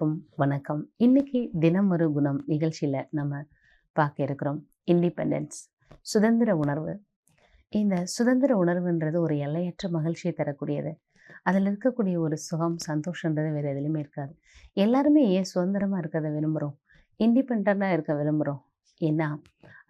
அனைவருக்கும் வணக்கம். இன்னைக்கு தினம் ஒரு குணம் நிகழ்ச்சியில் நம்ம பார்க்க இருக்கிறோம். இண்டிபெண்டன்ஸ், சுதந்திர உணர்வு. இந்த சுதந்திர உணர்வுன்றது ஒரு எல்லையற்ற மகிழ்ச்சியை தரக்கூடியது. அதில் இருக்கக்கூடிய ஒரு சுகம், சந்தோஷன்றது வேறு எதுலையுமே இருக்காது. எல்லாருமே ஏன் சுதந்திரமாக இருக்கிறத விரும்புகிறோம், இண்டிபெண்ட்டாக இருக்க விரும்புகிறோம்? ஏன்னா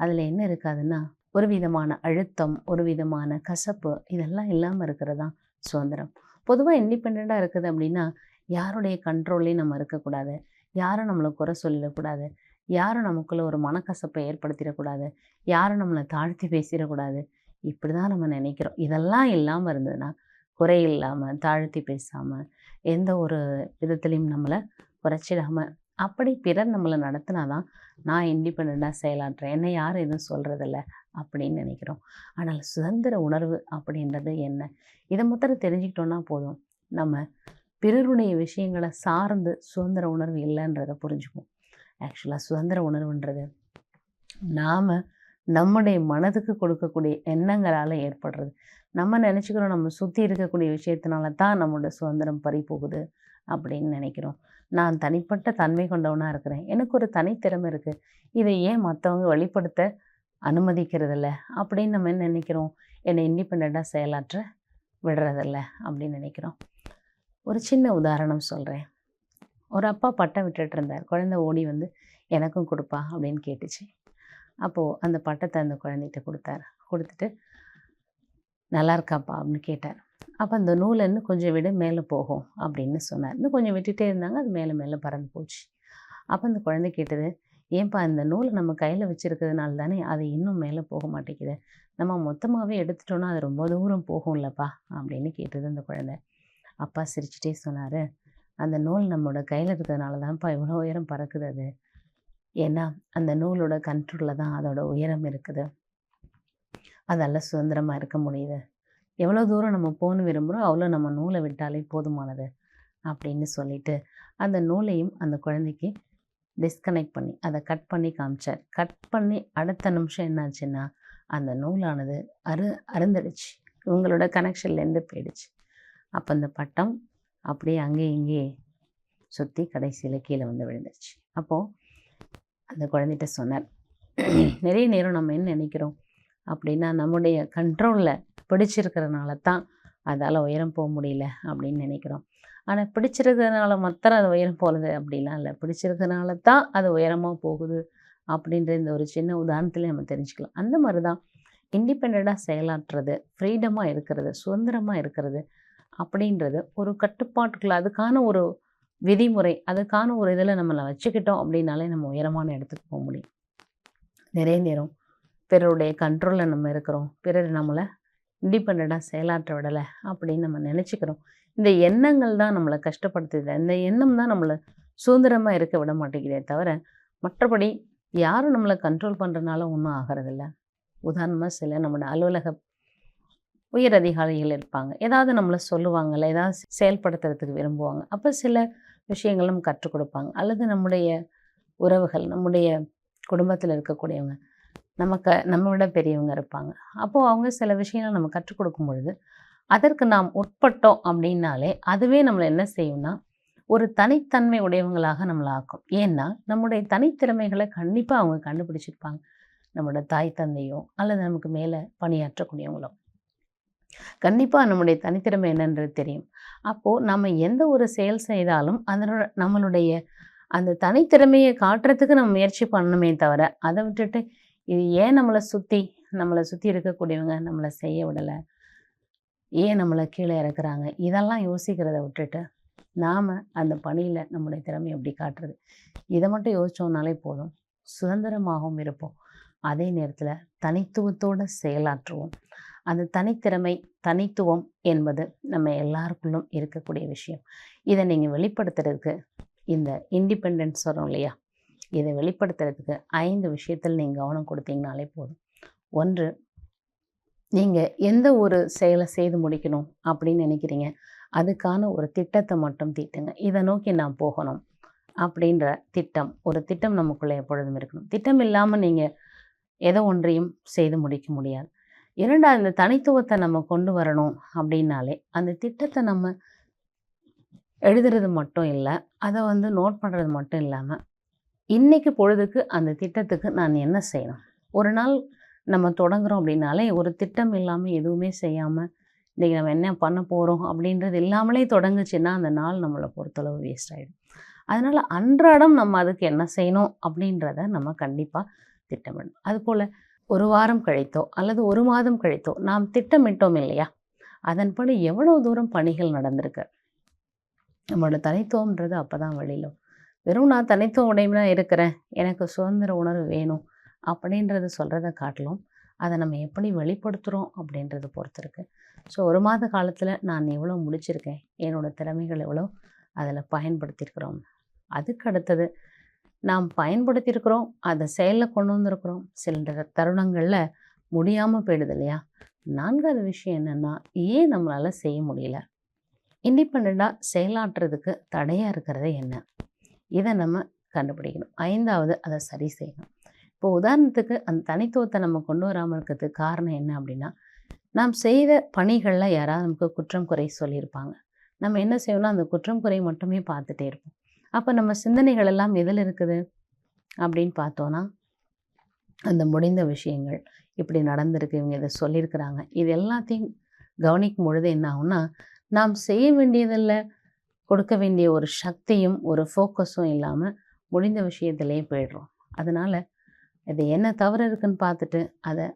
அதில் என்ன இருக்காதுன்னா, ஒரு விதமான அழுத்தம், ஒரு விதமான கசப்பு, இதெல்லாம் இல்லாமல் இருக்கிறது தான் சுதந்திரம். பொதுவாக இண்டிபெண்ட்டாக இருக்குது அப்படின்னா, யாருடைய கண்ட்ரோல்லையும் நம்ம இருக்கக்கூடாது, யாரும் நம்மளை குறை சொல்லிடக்கூடாது, யாரும் நமக்குள்ள ஒரு மனக்கசப்பை ஏற்படுத்திடக்கூடாது, யாரும் நம்மளை தாழ்த்தி பேசிடக்கூடாது. இப்படி தான் நம்ம நினைக்கிறோம். இதெல்லாம் இல்லாமல் இருந்ததுன்னா, குறை இல்லாமல், தாழ்த்தி பேசாமல், எந்த ஒரு விதத்துலேயும் நம்மளை குறைச்சிடாமல், அப்படி பிறர் நம்மளை நடத்தினா தான் நான் இண்டிபெண்ட்டாக செயலாற்றுறேன், என்னை யாரும் எதுவும் சொல்கிறதில்ல அப்படின்னு நினைக்கிறோம். ஆனால் சுதந்திர உணர்வு அப்படின்றது என்ன? இதை மாத்திரம் தெரிஞ்சுக்கிட்டோன்னா போதும், நம்ம பிறருடைய விஷயங்களை சார்ந்து சுதந்திர உணர்வு இல்லைன்றதை புரிஞ்சுக்குவோம். ஆக்சுவலாக சுதந்திர உணர்வுன்றது நாம் நம்முடைய மனதுக்கு கொடுக்கக்கூடிய எண்ணங்களால் ஏற்படுறது. நம்ம நினச்சிக்கிறோம் நம்ம சுற்றி இருக்கக்கூடிய விஷயத்தினால தான் நம்மளோட சுதந்திரம் பறி போகுது அப்படின்னு நினைக்கிறோம். நான் தனிப்பட்ட தன்மை கொண்டவனாக இருக்கிறேன், எனக்கு ஒரு தனித்திறமை இருக்குது, இதை ஏன் மற்றவங்க வெளிப்படுத்த அனுமதிக்கிறதில்ல அப்படின்னு நம்ம என்ன நினைக்கிறோம்? என்னை இண்டிபெண்ட்டாக செயலாற்ற விடுறதில்ல அப்படின்னு நினைக்கிறோம். ஒரு சின்ன உதாரணம் சொல்கிறேன். ஒரு அப்பா பட்டம் விட்டுட்டு இருந்தார். குழந்தை ஓடி வந்து எனக்கும் கொடுப்பா அப்படின்னு கேட்டுச்சு. அப்போது அந்த பட்டத்தை அந்த குழந்தைகிட்ட கொடுத்தார். கொடுத்துட்டு நல்லா இருக்காப்பா அப்படின்னு கேட்டார். அப்போ அந்த நூலை இன்னும் கொஞ்சம் விட மேலே போகும் அப்படின்னு சொன்னார். இன்னும் கொஞ்சம் விட்டுட்டே இருந்தாங்க, அது மேலே மேலே பறந்து போச்சு. அப்போ அந்த குழந்தை கேட்டது, ஏன்பா இந்த நூலை நம்ம கையில் வச்சுருக்கிறதுனால தானே அது இன்னும் மேலே போக மாட்டேங்குது, நம்ம மொத்தமாகவே எடுத்துட்டோன்னா அது ரொம்ப தூரம் போகும்லப்பா அப்படின்னு கேட்டது அந்த குழந்தை. அப்பா சிரிச்சுட்டே சொன்னார், அந்த நூல் நம்மளோட கையில் இருக்கிறதுனால தான்ப்பா இவ்வளோ உயரம் பறக்குது அது. ஏன்னா அந்த நூலோட கண்ட்ரோலில் தான் அதோட உயரம் இருக்குது, அதால் சுதந்திரமாக இருக்க முடியுது. எவ்வளோ தூரம் நம்ம போகணுன்னு விரும்புகிறோம் அவ்வளோ நம்ம நூலை விட்டாலே போதுமானது அப்படின்னு சொல்லிட்டு அந்த நூலையும் அந்த குழந்தைக்கு டிஸ்கனெக்ட் பண்ணி அதை கட் பண்ணி காமிச்சார். கட் பண்ணி அடுத்த நிமிஷம் என்னாச்சுன்னா அந்த நூலானது அருந்துடுச்சு, இவங்களோட கனெக்ஷன்லேருந்து போயிடுச்சு. அப்போ அந்த பட்டம் அப்படியே அங்கே இங்கே சுற்றி கடைசியில் கீழே வந்து விழுந்துருச்சு. அப்போது அந்த குழந்தைகிட்ட சொன்னார், நிறைய நேரம் நம்ம என்ன நினைக்கிறோம் அப்படின்னா, நம்முடைய கண்ட்ரோலில் பிடிச்சிருக்கிறதுனால தான் அதால் உயரம் போக முடியல அப்படின்னு நினைக்கிறோம். ஆனால் பிடிச்சிருக்கிறதுனால மாத்திரம் அது உயரம் போகிறது அப்படிலாம் இல்லை, பிடிச்சிருக்கிறதுனால தான் அது உயரமாக போகுது அப்படின்ற இந்த ஒரு சின்ன உதாரணத்துலேயே நம்ம தெரிஞ்சுக்கலாம். அந்த மாதிரி தான் இண்டிபெண்ட்டாக செயலாற்றுறது, ஃப்ரீடமாக இருக்கிறது, சுதந்திரமாக இருக்கிறது அப்படின்றது ஒரு கட்டுப்பாட்டுக்குள்ள, அதுக்கான ஒரு விதிமுறை, அதுக்கான ஒரு இதில் நம்மளை வச்சுக்கிட்டோம் அப்படின்னாலே நம்ம உயரமான இடத்துக்கு போக முடியும். நிறைய நேரம் பிறருடைய கண்ட்ரோலில் நம்ம இருக்கிறோம், பிறர் நம்மளை இண்டிபெண்ட்டாக செயலாற்ற விடலை அப்படின்னு நம்ம நினச்சிக்கிறோம். இந்த எண்ணங்கள் தான் நம்மளை கஷ்டப்படுத்துது, இந்த எண்ணம் தான் நம்மளை சுதந்திரமாக இருக்க விட மாட்டேங்குதே தவிர, மற்றபடி யாரும் நம்மளை கண்ட்ரோல் பண்ணுறதுனால ஒன்றும் ஆகிறதில்ல. உதாரணமாக சில நம்மளோட அலுவலக உயர் அதிகாரிகள் இருப்பாங்க, ஏதாவது நம்மளை சொல்லுவாங்கள்ல, ஏதாவது செயல்படுத்துறதுக்கு விரும்புவாங்க, அப்போ சில விஷயங்களும் கற்றுக் கொடுப்பாங்க. அல்லது நம்முடைய உறவுகள், நம்முடைய குடும்பத்தில் இருக்கக்கூடியவங்க, நம்ம விட பெரியவங்க இருப்பாங்க. அப்போது அவங்க சில விஷயங்கள் நம்ம கற்றுக் கொடுக்கும் பொழுது அதற்கு நாம் உட்பட்டோம் அப்படின்னாலே அதுவே நம்மளை என்ன செய்யும்னா, ஒரு தனித்தன்மை உடையவங்களாக நம்மளை ஆக்கும். ஏன்னா நம்முடைய தனித்திறமைகளை கண்டிப்பாக அவங்க கண்டுபிடிச்சிருப்பாங்க, நம்மளோட தாய் தந்தையோ அல்லது நமக்கு மேலே பணியாற்றக்கூடியவங்களோ கண்டிப்பாக நம்முடைய தனித்திறமை என்னன்றது தெரியும். அப்போது நம்ம எந்த ஒரு செயல் செய்தாலும் அதனோட நம்மளுடைய அந்த தனித்திறமையை காட்டுறதுக்கு நம்ம முயற்சி பண்ணணுமே தவிர, அதை விட்டுட்டு இது ஏன் நம்மளை சுற்றி இருக்கக்கூடியவங்க நம்மளை செய்ய விடலை, ஏன் நம்மளை கீழே இறக்குறாங்க, இதெல்லாம் யோசிக்கிறத விட்டுட்டு நாம் அந்த பணியில் நம்முடைய திறமையை எப்படி காட்டுறது, இதை மட்டும் யோசித்தோம்னாலே போதும், சுதந்திரமாகவும் இருப்போம். அதே நேரத்தில் தனித்துவத்தோடு செயலாற்றுவோம். அந்த தனித்திறமை, தனித்துவம் என்பது நம்ம எல்லாருக்குள்ளும் இருக்கக்கூடிய விஷயம். இதை நீங்கள் வெளிப்படுத்துறதுக்கு, இந்த இண்டிபெண்டன்ஸ் வரும் இல்லையா, இதை வெளிப்படுத்துறதுக்கு 5 விஷயத்தில் நீங்கள் கவனம் கொடுத்தீங்கனாலே போதும். 1, நீங்கள் எந்த ஒரு செயலை செய்து முடிக்கணும் அப்படின்னு நினைக்கிறீங்க, அதுக்கான ஒரு திட்டத்தை மட்டும் தீட்டுங்க. இதை நோக்கி நான் போகணும் அப்படின்ற ஒரு திட்டம் நமக்குள்ளே எப்பொழுதும் இருக்கணும். திட்டம் இல்லாமல் நீங்கள் எதை ஒன்றையும் செய்து முடிக்க முடியாது. 2, அந்த தனித்துவத்தை நம்ம கொண்டு வரணும் அப்படின்னாலே அந்த திட்டத்தை நம்ம எழுதுறது மட்டும் இல்லை, அதை நோட் பண்ணுறது மட்டும் இல்லாமல், இன்னைக்கு பொழுதுக்கு அந்த திட்டத்துக்கு நான் என்ன செய்யணும்? ஒரு நாள் நம்ம தொடங்குறோம் அப்படின்னாலே, ஒரு திட்டம் இல்லாமல் எதுவுமே செய்யாமல், இன்றைக்கி நம்ம என்ன பண்ண போகிறோம் அப்படின்றது இல்லாமலே தொடங்குச்சுன்னா, அந்த நாள் நம்மளை பொறுத்தளவு வேஸ்ட் ஆகிடும். அதனால் அன்றாடம் நம்ம அதுக்கு என்ன செய்யணும் அப்படின்றத நம்ம கண்டிப்பாக திட்டமிடணும். அதுபோல் ஒரு வாரம் கழித்தோ அல்லது ஒரு மாதம் கழித்தோ நாம் திட்டமிட்டோம் இல்லையா, அதன்படி எவ்வளோ தூரம் பணிகள் நடந்திருக்கு. நம்மளோட தனித்துவம்ன்றது அப்போ தான் வெளியிலும். வெறும் நான் தனித்துவ உடைமையாக இருக்கிறேன், எனக்கு சுதந்திர உணர்வு வேணும் அப்படின்றது சொல்கிறத காட்டிலும், அதை நம்ம எப்படி வெளிப்படுத்துகிறோம் அப்படின்றத பொறுத்து இருக்குது. ஸோ ஒரு மாத காலத்தில் நான் எவ்வளோ முடிச்சிருக்கேன், என்னோடய திறமைகள் எவ்வளோ அதில் பயன்படுத்தியிருக்கிறோம். அதுக்கு அடுத்தது நாம் பயன்படுத்தியிருக்கிறோம், அதை செயலில் கொண்டு வந்திருக்கிறோம். சில தருணங்களில் முடியாமல் போயிடுது இல்லையா. 4வது விஷயம் என்னென்னா, ஏன் நம்மளால் செய்ய முடியல, இண்டிபெண்ட்டாக செயலாற்றுறதுக்கு தடையாக இருக்கிறது என்ன, இதை நம்ம கண்டுபிடிக்கணும். 5வது அதை சரி செய்யணும். இப்போ உதாரணத்துக்கு அந்த தனித்துவத்தை நம்ம கொண்டு வராமல் இருக்கிறதுக்கு காரணம் என்ன அப்படின்னா, நாம் செய்த பணிகளில் யாராவது நமக்கு குற்றம் குறை சொல்லியிருப்பாங்க. நம்ம என்ன செய்வோம்னா, அந்த குற்றம் குறை மட்டுமே பார்த்துட்டே இருப்போம். அப்போ நம்ம சிந்தனைகள் எல்லாம் எதில் இருக்குது அப்படின்னு பார்த்தோன்னா, அந்த முடிந்த விஷயங்கள், இப்படி நடந்திருக்கு, இவங்க இதை சொல்லியிருக்கிறாங்க, இது எல்லாத்தையும் கவனிக்கும் பொழுது என்ன ஆகும்னா, நாம் செய்ய வேண்டியதில் கொடுக்க வேண்டிய ஒரு சக்தியும் ஒரு ஃபோக்கஸும் இல்லாமல் முடிந்த விஷயத்திலே போயிடுறோம். அதனால் இது என்ன தவறு இருக்குன்னு பார்த்துட்டு அதை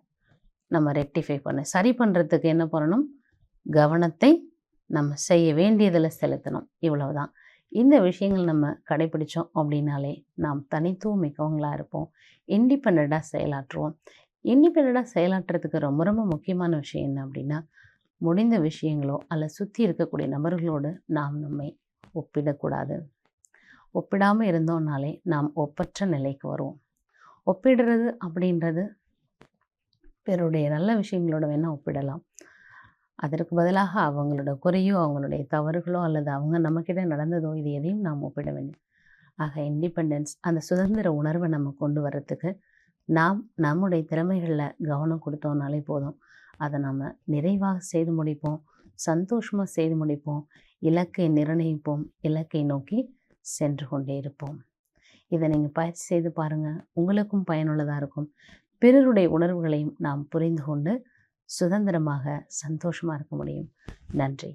நம்ம ரெக்டிஃபை சரி பண்ணுறதுக்கு என்ன பண்ணணும், கவனத்தை நம்ம செய்ய வேண்டியதில் செலுத்தணும். இவ்வளவுதான். இந்த விஷயங்கள் நம்ம கடைப்பிடிச்சோம் அப்படின்னாலே நாம் தனித்துவம் மிக்கவங்களாக இருப்போம், இண்டிபெண்ட்டாக செயலாற்றுவோம். இண்டிபெண்ட்டாக செயலாற்றுறதுக்கு ரொம்ப ரொம்ப முக்கியமான விஷயம் என்ன அப்படின்னா, முடிந்த விஷயங்களோ அல்ல சுற்றி இருக்கக்கூடிய நபர்களோடு நாம் நம்மை ஒப்பிடக்கூடாது. ஒப்பிடாமல் இருந்தோம்னாலே நாம் ஒப்பற்ற நிலைக்கு வருவோம். ஒப்பிடுறது அப்படின்றது பிறருடைய நல்ல விஷயங்களோட வேணால் ஒப்பிடலாம். அதற்கு பதிலாக அவங்களோட குறையோ, அவங்களுடைய தவறுகளோ அல்லது அவங்க நம்மக்கிட்ட நடந்ததோ, இது எதையும் நாம் ஒப்பிட வேண்டும். ஆக இண்டிபெண்டன்ஸ், அந்த சுதந்திர உணர்வை நம்ம கொண்டு வர்றதுக்கு நாம் நம்முடைய திறமைகளில் கவனம் கொடுத்தோம்னாலே போதும். அதை நம்ம நிறைவாக செய்து முடிப்போம், சந்தோஷமாக செய்து முடிப்போம், இலக்கை நிர்ணயிப்போம், இலக்கை நோக்கி சென்று கொண்டே இருப்போம். இதை நீங்கள் பயிற்சி செய்து பாருங்கள், உங்களுக்கும் பயனுள்ளதாக இருக்கும். பிறருடைய உணர்வுகளையும் நாம் புரிந்து கொண்டு சுதந்திரமாக சந்தோஷமாக இருக்க முடியும். நன்றி.